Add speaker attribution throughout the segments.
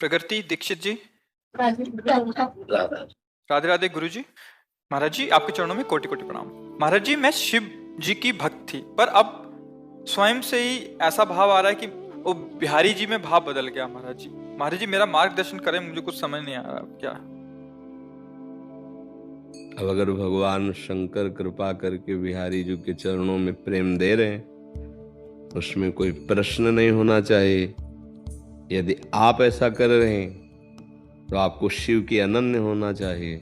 Speaker 1: प्रगति दीक्षित जी,
Speaker 2: राधा।
Speaker 1: राधे राधे गुरु जी। महाराज जी, आपके चरणों में कोटि कोटि प्रणाम। महाराज जी, मैं शिव जी की भक्त थी, पर अब स्वयं से ही ऐसा भाव आ रहा है कि वो बिहारी जी में भाव बदल गया। महाराज जी, मेरा मार्गदर्शन करें, मुझे कुछ समझ नहीं आ रहा क्या।
Speaker 2: अब अगर भगवान शंकर कृपा करके बिहारी जी के चरणों में प्रेम दे रहे हैं, उसमें कोई प्रश्न नहीं होना चाहिए। यदि आप ऐसा कर रहे हैं तो आपको शिव की अनन्य होना चाहिए,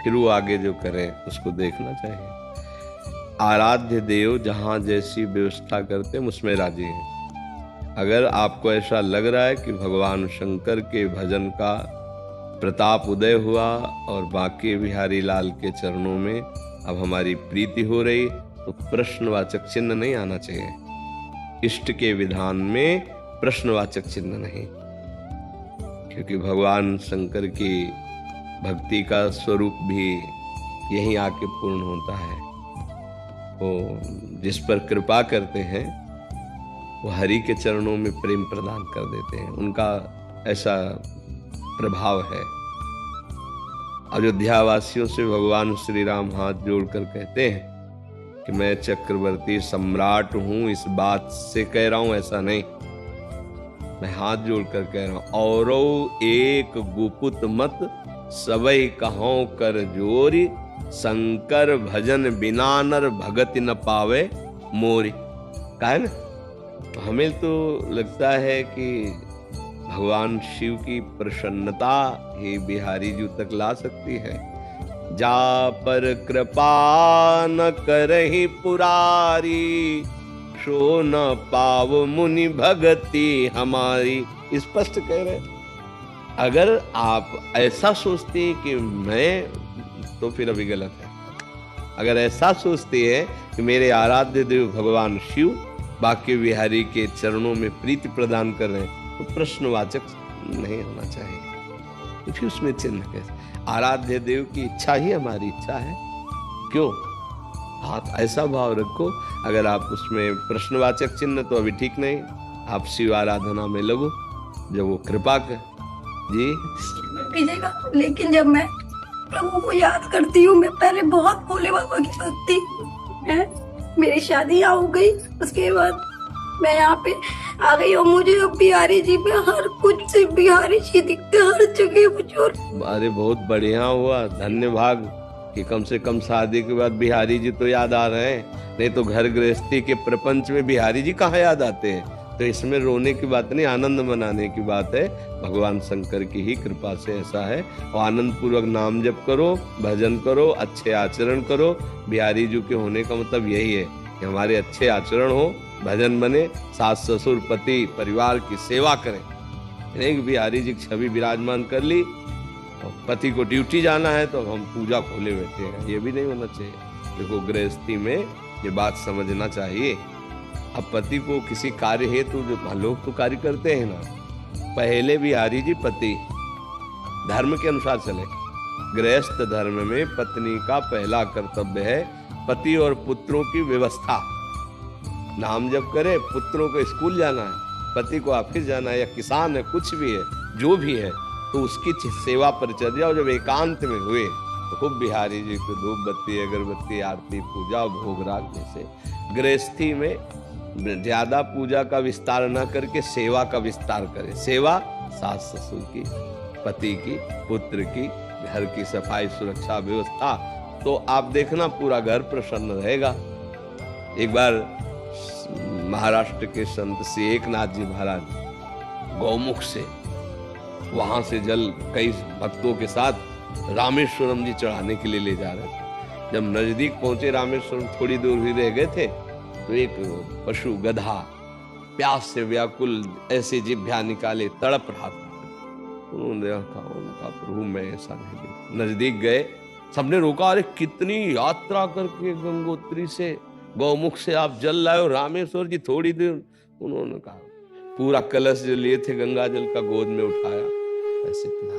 Speaker 2: फिर वो आगे जो करे उसको देखना चाहिए। आराध्य देव जहां जैसी व्यवस्था करते हैं उसमें राजी हैं। अगर आपको ऐसा लग रहा है कि भगवान शंकर के भजन का प्रताप उदय हुआ और बाकी बिहारी लाल के चरणों में अब हमारी प्रीति हो रही, तो प्रश्नवाचक चिन्ह नहीं आना चाहिए। इष्ट के विधान में प्रश्नवाचक चिन्ह नहीं, क्योंकि भगवान शंकर की भक्ति का स्वरूप भी यहीं आके पूर्ण होता है। वो जिस पर कृपा करते हैं वो हरि के चरणों में प्रेम प्रदान कर देते हैं, उनका ऐसा प्रभाव है। अयोध्या वासियों से भगवान श्री राम हाथ जोड़कर कहते हैं कि मैं चक्रवर्ती सम्राट हूं, इस बात से कह रहा हूं, ऐसा नहीं, मैं हाथ जोड़कर कह रहा हूं। औरो एक गुपुत मत सबई कहों कर जोरी, शंकर भजन बिना नर भगति न पावे मोरी। कहा है ना, तो हमें तो लगता है कि भगवान शिव की प्रसन्नता ही बिहारी जी तक ला सकती है। जा पर कृपा न करहि पुरारी, सो न पाव मुनि भगति हमारी। स्पष्ट कह रहे। अगर आप ऐसा सोचते हैं कि मैं, तो फिर अभी गलत है। अगर ऐसा सोचते हैं कि मेरे आराध्य देव भगवान शिव बाकी बिहारी के चरणों में प्रीति प्रदान कर रहे हैं, तो प्रश्नवाचक नहीं होना चाहिए, क्योंकि उसमें चिन्ह कैसे। आराध्य देव की इच्छा ही हमारी इच्छा है, क्यों? हाथ ऐसा भाव रखो। अगर आप उसमें प्रश्नवाचक चिन्ह, तो अभी ठीक नहीं, आप शिव आराधना में लगो, जब वो कृपा कर जी
Speaker 3: कीजिएगा। लेकिन जब मैं प्रभु को याद करती हूँ, मैं पहले बहुत भोले बाबा की भक्ति है, मेरी शादी हो गई, उसके बाद मैं यहाँ पे आ गई और मुझे अब बिहारी जी में हर कुछ से बिहारी जी दिखते, हर जगह हुजूर।
Speaker 2: अरे बहुत बढ़िया हुआ, धन्य भाग कि कम से कम शादी के बाद बिहारी जी तो याद आ रहे हैं, नहीं तो घर गृहस्थी के प्रपंच में बिहारी जी कहाँ याद आते हैं। तो इसमें रोने की बात नहीं, आनंद मनाने की बात है। भगवान शंकर की ही कृपा से ऐसा है। और आनंद पूर्वक नाम जप करो, भजन करो, अच्छे आचरण करो। बिहारी जी के होने का मतलब यही है कि हमारे अच्छे आचरण हो, भजन बने, सास ससुर पति परिवार की सेवा करें। नहीं बिहारी जी की छवि विराजमान कर ली और पति को ड्यूटी जाना है तो हम पूजा खोले बैठे हैं, ये भी नहीं होना चाहिए। देखो गृहस्थी में ये बात समझना चाहिए। अब पति को किसी कार्य हेतु, जो लोग तो कार्य करते हैं ना, पहले बिहारी जी पति धर्म के अनुसार चले। गृहस्थ धर्म में पत्नी का पहला कर्तव्य है पति और पुत्रों की व्यवस्था। नाम जप करे, पुत्रों को स्कूल जाना है, पति को ऑफिस जाना है, या किसान है, कुछ भी है, जो भी है, तो उसकी सेवा परिचर्या। और जब एकांत में हुए तो खूब बिहारी जी को धूप बत्ती अगरबत्ती आरती पूजा भोग राग जैसे। गृहस्थी में ज्यादा पूजा का विस्तार न करके सेवा का विस्तार करें। सेवा सास ससुर की, पति की, पुत्र की, घर की सफाई सुरक्षा व्यवस्था, तो आप देखना पूरा घर प्रसन्न रहेगा। एक बार महाराष्ट्र के संत श्री एकनाथ जी महाराज गौमुख से, वहां से जल कई भक्तों के साथ रामेश्वरम जी चढ़ाने के लिए ले जा रहे थे। जब नजदीक पहुंचे रामेश्वरम, थोड़ी दूर ही रह गए थे, तो एक पशु गधा प्यास से व्याकुल ऐसे जिभ्या निकाले तड़प रहा था। उन्होंने देखा, उनका प्रभु मैं ऐसा नहीं देखा। नजदीक गए, सबने रोका, अरे कितनी यात्रा करके गंगोत्री से गौमुख से आप जल लाए हो रामेश्वर जी, थोड़ी देर। उन्होंने कहा, पूरा कलश जो लिए थे गंगा जल का गोद में उठाया, ऐसे पिला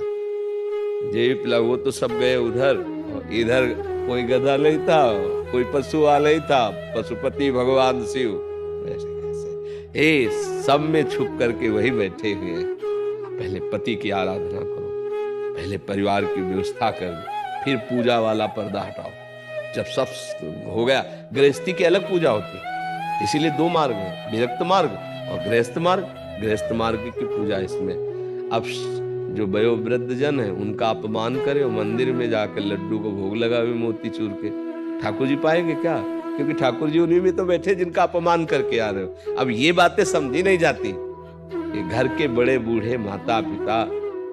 Speaker 2: जे पिला। वो तो सब गए उधर, और इधर कोई गधा नहीं था, कोई पशु वाला ही था, पशुपति भगवान शिव। वैसे कैसे सब में छुप करके वही बैठे हुए। पहले पति की आराधना करो, पहले परिवार की व्यवस्था कर, फिर पूजा वाला पर्दा हटाओ। जब सब हो गया, गृहस्थी की अलग पूजा होती है, इसीलिए दो मार्ग है, विरक्त मार्ग और गृहस्थ मार्ग। गृहस्थ मार्ग की पूजा इसमें। अब जो वयोवृद्ध जन है उनका अपमान करे और मंदिर में जाकर लड्डू को भोग लगावे मोतीचूर के, ठाकुर जी पाएंगे क्या? क्योंकि ठाकुर जी उन्हीं में तो बैठे जिनका अपमान करके आ रहे हो। अब ये बातें समझी नहीं जाती। ये घर के बड़े बूढ़े, माता पिता,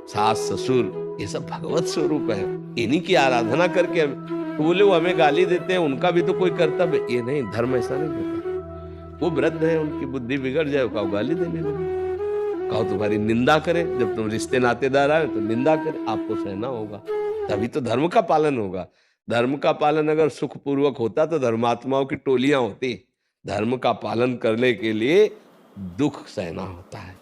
Speaker 2: सास ससुर, ये सब भगवत स्वरूप है, इन्हीं की आराधना करके तो बोले वो हमें गाली देते हैं, उनका भी तो कोई कर्तव्य। ये नहीं, धर्म ऐसा नहीं देता। वो वृद्ध है, उनकी बुद्धि बिगड़ जाए, कहो गाली देने लगे, कहो तुम्हारी निंदा करे, जब तुम रिश्ते नातेदार आए तो निंदा करे, आपको सहना होगा, तभी तो धर्म का पालन होगा। धर्म का पालन अगर सुखपूर्वक होता तो धर्मात्माओं की टोलियां होती। धर्म का पालन करने के लिए दुख सहना होता है।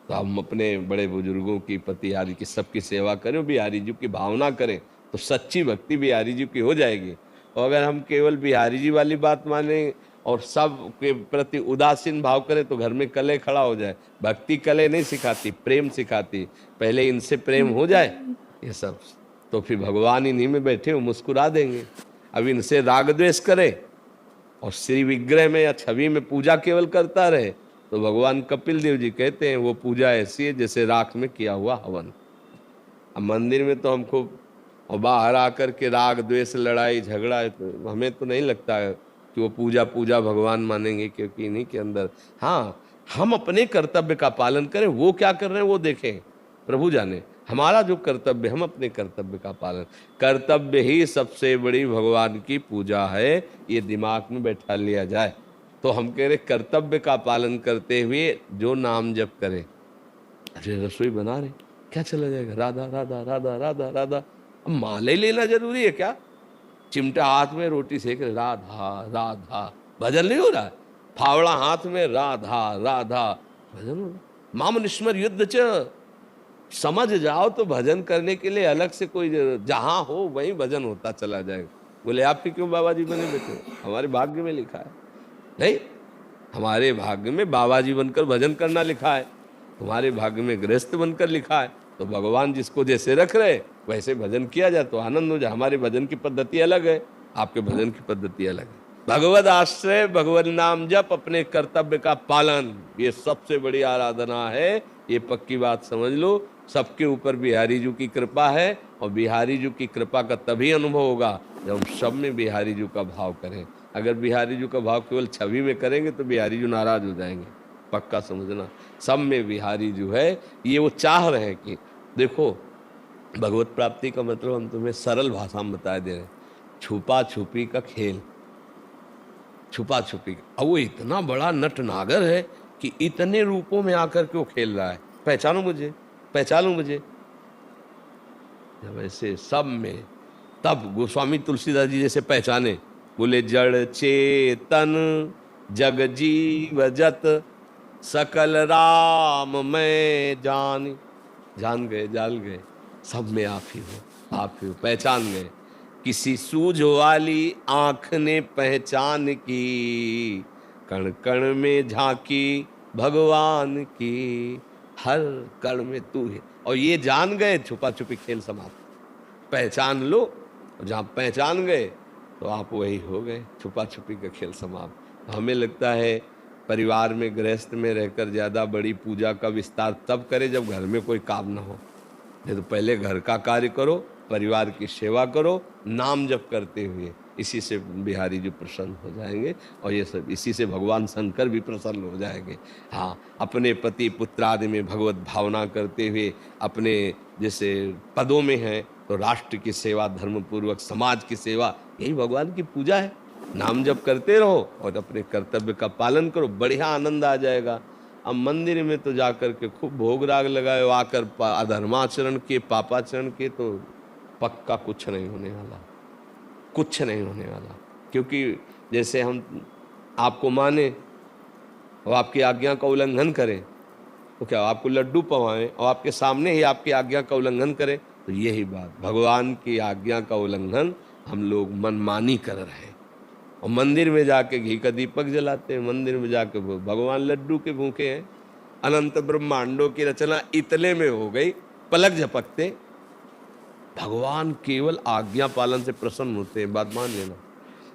Speaker 2: तो हम अपने बड़े बुजुर्गों की, पतिहारी की, सबकी सेवा करें, बिहारी जी की भावना करें तो सच्ची भक्ति बिहारी जी की हो जाएगी। और अगर हम केवल बिहारी जी वाली बात माने और सब के प्रति उदासीन भाव करें तो घर में कलह खड़ा हो जाए। भक्ति कलह नहीं सिखाती, प्रेम सिखाती। पहले इनसे प्रेम हो जाए ये सब, तो फिर भगवान इन्हीं में बैठे हो मुस्कुरा देंगे। अब इनसे राग द्वेष करे और श्री विग्रह में या छवि में पूजा केवल करता रहे तो भगवान कपिल देव जी कहते हैं वो पूजा ऐसी है जैसे राख में किया हुआ हवन। अब मंदिर में तो हम खूब, और बाहर आकर के राग द्वेष, लड़ाई झगड़ा है, तो हमें तो नहीं लगता है कि वो पूजा भगवान मानेंगे, क्योंकि इन्हीं के अंदर। हाँ, हम अपने कर्तव्य का पालन करें, वो क्या कर रहे हैं वो देखें, प्रभु जाने। हमारा जो कर्तव्य, हम अपने कर्तव्य का पालन, कर्तव्य ही सबसे बड़ी भगवान की पूजा है, ये दिमाग में बैठा लिया जाए। तो हम कह रहे कर्तव्य का पालन करते हुए जो नाम जप करे। अरे रसोई बना रहे, क्या चला जाएगा, राधा राधा राधा राधा राधा। अब माले लेना जरूरी है क्या? चिमटा हाथ में, रोटी सेक रहे, राधा राधा, भजन नहीं हो रहा है। फावड़ा हाथ में, राधा राधा, भजन हो रहा। माम निस्मर युद्ध च, समझ जाओ तो भजन करने के लिए अलग से कोई, जहां हो वहीं भजन होता चला जाएगा। बोले आपके क्यों बाबा जी बने बैठे? हमारे भाग्य में लिखा है। नहीं, हमारे भाग्य में बाबा जी बनकर भजन करना लिखा है, तुम्हारे भाग्य में गृहस्थ बनकर लिखा है। तो भगवान जिसको जैसे रख रहे वैसे भजन किया जाए तो आनंद हो जाए। हमारे भजन की पद्धति अलग है, आपके भजन की पद्धति अलग है। भगवद आश्रय, भगवत नाम जप, अपने कर्तव्य का पालन, ये सबसे बड़ी आराधना है। ये पक्की बात समझ लो। सबके ऊपर बिहारी जी की कृपा है, और बिहारी जी की कृपा का तभी अनुभव होगा जब हम सब में बिहारी जी का भाव करें। अगर बिहारी जी का भाव केवल छवि में करेंगे तो बिहारी जी नाराज हो जाएंगे, पक्का समझना। सब में बिहारी जो है, ये वो चाह रहे हैं कि देखो, भगवत प्राप्ति का मतलब हम तुम्हें सरल भाषा में बता दे रहे हैं। छुपा छुपी का खेल, छुपा छुपी का। अब वो इतना बड़ा नट नागर है कि इतने रूपों में आकर के वो खेल रहा है। पहचानो मुझे, पहचानो मुझे। जब ऐसे सब में, तब गोस्वामी तुलसीदास जी जैसे पहचाने, बोले जड़ चेतन जग जीव जत सकल राम मैं जान। जान गए, जान गए, सब में आप ही हो, आप ही हो, पहचान गए। किसी सूझ वाली आंख ने पहचान की, कण कण में झांकी भगवान की, हर कण में तू है। और ये जान गए, छुपा छुपी खेल समाप्त। पहचान लो, जहाँ पहचान गए तो आप वही हो गए, छुपा छुपी का खेल समाप्त। हमें लगता है परिवार में, गृहस्थ में रहकर ज़्यादा बड़ी पूजा का विस्तार तब करे जब घर में कोई काम ना हो। नहीं तो पहले घर का कार्य करो, परिवार की सेवा करो, नाम जप करते हुए। इसी से बिहारी जी प्रसन्न हो जाएंगे, और ये सब इसी से भगवान शंकर भी प्रसन्न हो जाएंगे। हाँ, अपने पति पुत्र आदि में भगवत भावना करते हुए, अपने जैसे पदों में हैं तो राष्ट्र की सेवा, धर्मपूर्वक समाज की सेवा, यही भगवान की पूजा है। नाम जप करते रहो और अपने कर्तव्य का पालन करो, बढ़िया आनंद आ जाएगा। अब मंदिर में तो जाकर के खूब भोग राग लगाए, आकर अधर्माचरण के, पापाचरण के, तो पक्का कुछ नहीं होने वाला, कुछ नहीं होने वाला। क्योंकि जैसे हम आपको माने और आपकी आज्ञा का उल्लंघन करें तो क्या आपको लड्डू पवाएं, और आपके सामने ही आपकी आज्ञा का उल्लंघन करें, तो यही बात, भगवान की आज्ञा का उल्लंघन हम लोग मनमानी कर रहे हैं। और मंदिर में जाके घी का दीपक जलाते हैं, मंदिर में जाके भगवान लड्डू के भूखे हैं। अनंत ब्रह्मांडों की रचना इतने में हो गई, पलक झपकते। भगवान केवल आज्ञा पालन से प्रसन्न होते हैं, बात मान लेना।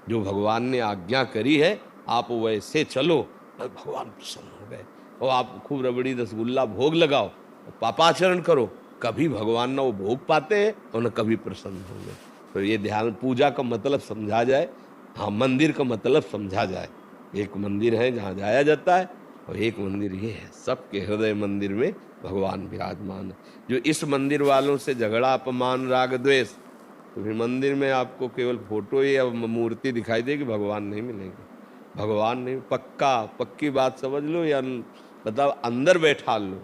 Speaker 2: जो भगवान ने आज्ञा करी है आप वैसे चलो, और भगवान प्रसन्न हो गए। और आप खूब रबड़ी रसगुल्ला भोग लगाओ और पापाचरण करो, कभी भगवान ना वो भोग पाते हैं और न कभी प्रसन्न होंगे। तो ये ध्यान, पूजा का मतलब समझा जाए, हाँ मंदिर का मतलब समझा जाए। एक मंदिर है जहाँ जाया जाता है और एक मंदिर ये है, सबके हृदय मंदिर में भगवान विराजमान है। जो इस मंदिर वालों से झगड़ा, अपमान, राग, द्वेष, तो फिर मंदिर में आपको केवल फोटो या मूर्ति दिखाई देगी, भगवान नहीं मिलेंगे। भगवान नहीं, पक्की बात समझ लो या बताओ अंदर बैठा लो,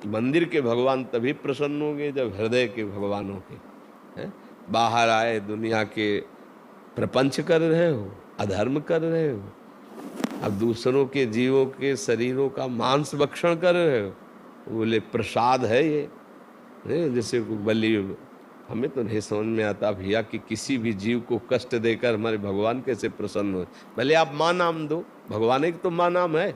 Speaker 2: मंदिर के भगवान तभी प्रसन्न होंगे जब हृदय के भगवान होंगे। हैं? बाहर आए दुनिया के प्रपंच कर रहे हो, अधर्म कर रहे हो, अब दूसरों के जीवों के शरीरों का मांस भक्षण कर रहे हो, बोले प्रसाद है ये। जैसे बलि, हमें तो नहीं समझ में आता भैया कि किसी भी जीव को कष्ट देकर हमारे भगवान कैसे प्रसन्न हो। भले आप माँ नाम दो, भगवान एक तो माँ नाम है,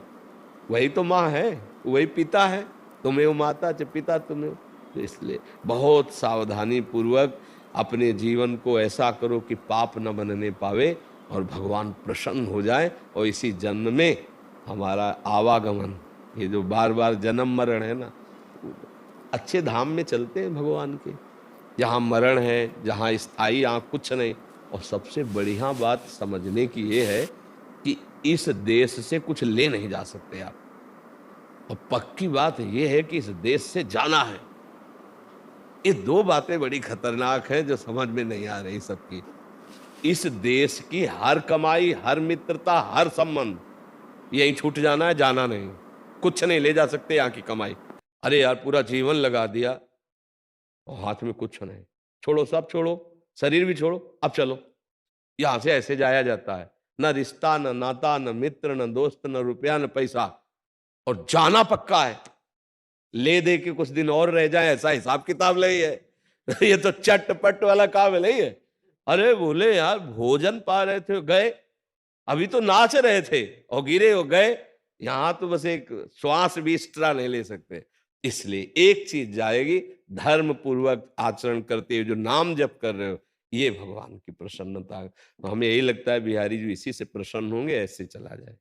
Speaker 2: वही तो माँ है, वही पिता है, तुम्हें माता च पिता तुम्हें। तो इसलिए बहुत सावधानी पूर्वक अपने जीवन को ऐसा करो कि पाप न बनने पावे और भगवान प्रसन्न हो जाए। और इसी जन्म में हमारा आवागमन, ये जो बार बार जन्म मरण है ना, अच्छे धाम में चलते हैं भगवान के, जहाँ मरण है, जहाँ स्थायी कुछ नहीं। और सबसे बढ़िया बात समझने की ये है कि इस देश से कुछ ले नहीं जा सकते आप। और पक्की बात ये है कि इस देश से जाना है। ये दो बातें बड़ी खतरनाक हैं जो समझ में नहीं आ रही सबकी। इस देश की हर कमाई, हर मित्रता, हर संबंध यहीं छूट जाना है, जाना नहीं। कुछ नहीं ले जा सकते यहाँ की कमाई। अरे यार पूरा जीवन लगा दिया और हाथ में कुछ नहीं, छोड़ो, सब छोड़ो, शरीर भी छोड़ो, अब चलो। यहां से ऐसे जाया जाता है, न रिश्ता, न नाता, न मित्र, न दोस्त, न रुपया, न पैसा, और जाना पक्का है। ले दे के कुछ दिन और रह जाए ऐसा हिसाब किताब नहीं है। ये तो चटपट वाला काम है, नहीं है। अरे बोले यार भोजन पा रहे थे, गए, अभी तो नाच रहे थे और गिरे हो गए। यहां तो बस एक श्वास भी एक्स्ट्रा नहीं ले सकते। इसलिए एक चीज जाएगी, धर्म पूर्वक आचरण करते हुए जो नाम जप कर रहे हो, ये भगवान की प्रसन्नता है। तो हमें यही लगता है बिहारी जी इसी से प्रसन्न होंगे, ऐसे चला जाए।